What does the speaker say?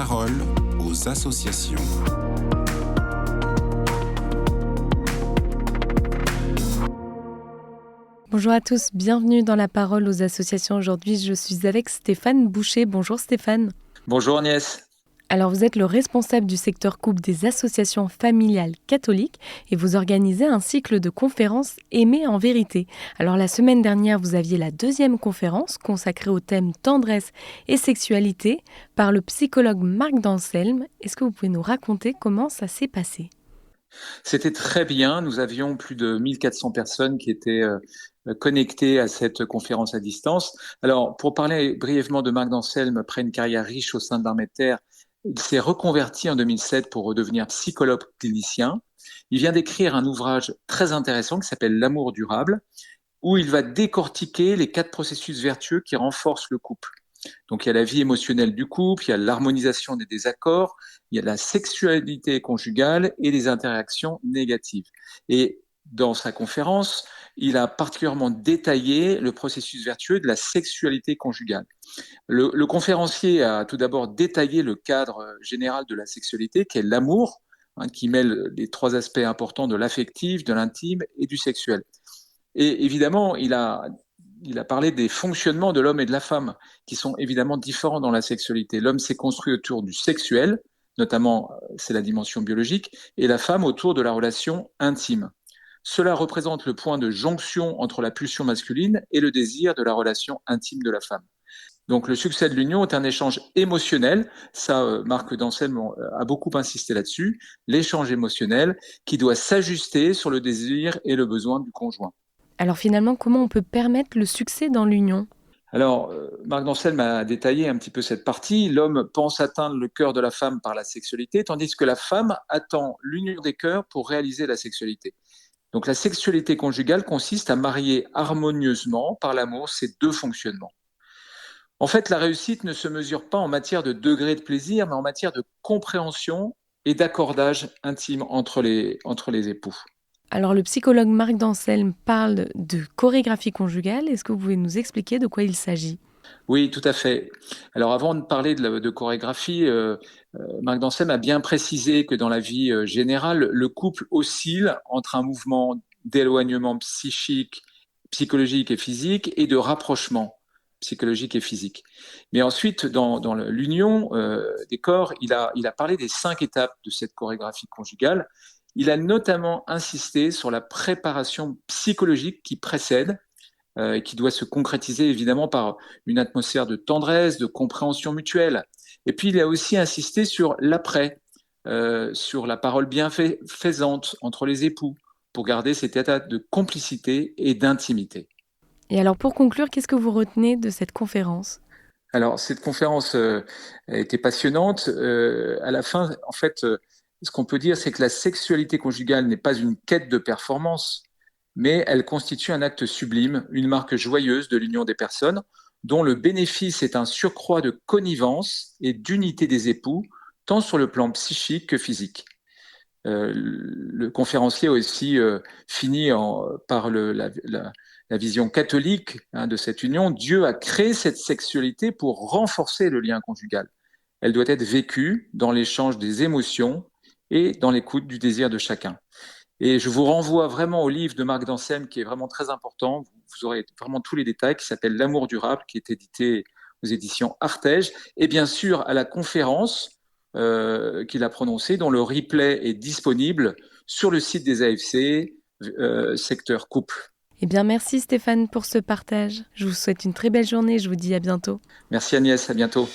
parole aux associations. Bonjour à tous, bienvenue dans la parole aux associations. Aujourd'hui, je suis avec Stéphane Boucher. Bonjour Stéphane. Bonjour Agnès. Alors, vous êtes le responsable du secteur couple des associations familiales catholiques et vous organisez un cycle de conférences Aimer en vérité. Alors, la semaine dernière, vous aviez la deuxième conférence consacrée au thème tendresse et sexualité par le psychologue Marc Danselme. Est-ce que vous pouvez nous raconter comment ça s'est passé ? C'était très bien. Nous avions plus de 1400 personnes qui étaient connectées à cette conférence à distance. Alors, pour parler brièvement de Marc Danselme, après une carrière riche au sein de l'Armée de Terre, il s'est reconverti en 2007 pour redevenir psychologue clinicien. Il vient d'écrire un ouvrage très intéressant qui s'appelle L'amour durable, où il va décortiquer les 4 processus vertueux qui renforcent le couple. Donc, il y a la vie émotionnelle du couple, il y a l'harmonisation des désaccords, il y a la sexualité conjugale et les interactions négatives. Et dans sa conférence, il a particulièrement détaillé le processus vertueux de la sexualité conjugale. Le conférencier a tout d'abord détaillé le cadre général de la sexualité, qui est l'amour, qui mêle les 3 aspects importants de l'affectif, de l'intime et du sexuel. Et évidemment, il a parlé des fonctionnements de l'homme et de la femme, qui sont évidemment différents dans la sexualité. L'homme s'est construit autour du sexuel, notamment c'est la dimension biologique, et la femme autour de la relation intime. Cela représente le point de jonction entre la pulsion masculine et le désir de la relation intime de la femme. Donc le succès de l'union est un échange émotionnel, ça Marc Danselme a beaucoup insisté là-dessus, l'échange émotionnel qui doit s'ajuster sur le désir et le besoin du conjoint. Alors finalement, comment on peut permettre le succès dans l'union ? Alors, Marc Danselme a détaillé un petit peu cette partie. L'homme pense atteindre le cœur de la femme par la sexualité, tandis que la femme attend l'union des cœurs pour réaliser la sexualité. Donc la sexualité conjugale consiste à marier harmonieusement par l'amour ces 2 fonctionnements. En fait, la réussite ne se mesure pas en matière de degré de plaisir, mais en matière de compréhension et d'accordage intime entre les époux. Alors, le psychologue Marc Danselme parle de chorégraphie conjugale. Est-ce que vous pouvez nous expliquer de quoi il s'agit ? Oui, tout à fait. Alors, avant de parler de chorégraphie, Marc Danselme a bien précisé que dans la vie générale, le couple oscille entre un mouvement d'éloignement psychologique et physique et de rapprochement psychologique et physique. Mais ensuite, dans l'union des corps, il a parlé des 5 étapes de cette chorégraphie conjugale. Il a notamment insisté sur la préparation psychologique qui précède et qui doit se concrétiser évidemment par une atmosphère de tendresse, de compréhension mutuelle. Et puis, il a aussi insisté sur l'après, sur la parole bienfaisante entre les époux, pour garder cet état de complicité et d'intimité. Et alors, pour conclure, qu'est-ce que vous retenez de cette conférence ? Alors, cette conférence a été passionnante. À la fin, en fait, ce qu'on peut dire, c'est que la sexualité conjugale n'est pas une quête de performance, mais elle constitue un acte sublime, une marque joyeuse de l'union des personnes, dont le bénéfice est un surcroît de connivence et d'unité des époux, tant sur le plan psychique que physique. Le conférencier a aussi fini par la vision catholique de cette union. Dieu a créé cette sexualité pour renforcer le lien conjugal. Elle doit être vécue dans l'échange des émotions et dans l'écoute du désir de chacun. Et je vous renvoie vraiment au livre de Marc Danselme qui est vraiment très important. Vous aurez vraiment tous les détails, qui s'appelle L'amour durable, qui est édité aux éditions Artege. Et bien sûr, à la conférence qu'il a prononcée, dont le replay est disponible sur le site des AFC, secteur couple. Eh bien, merci Stéphane pour ce partage. Je vous souhaite une très belle journée. Je vous dis à bientôt. Merci Agnès, à bientôt.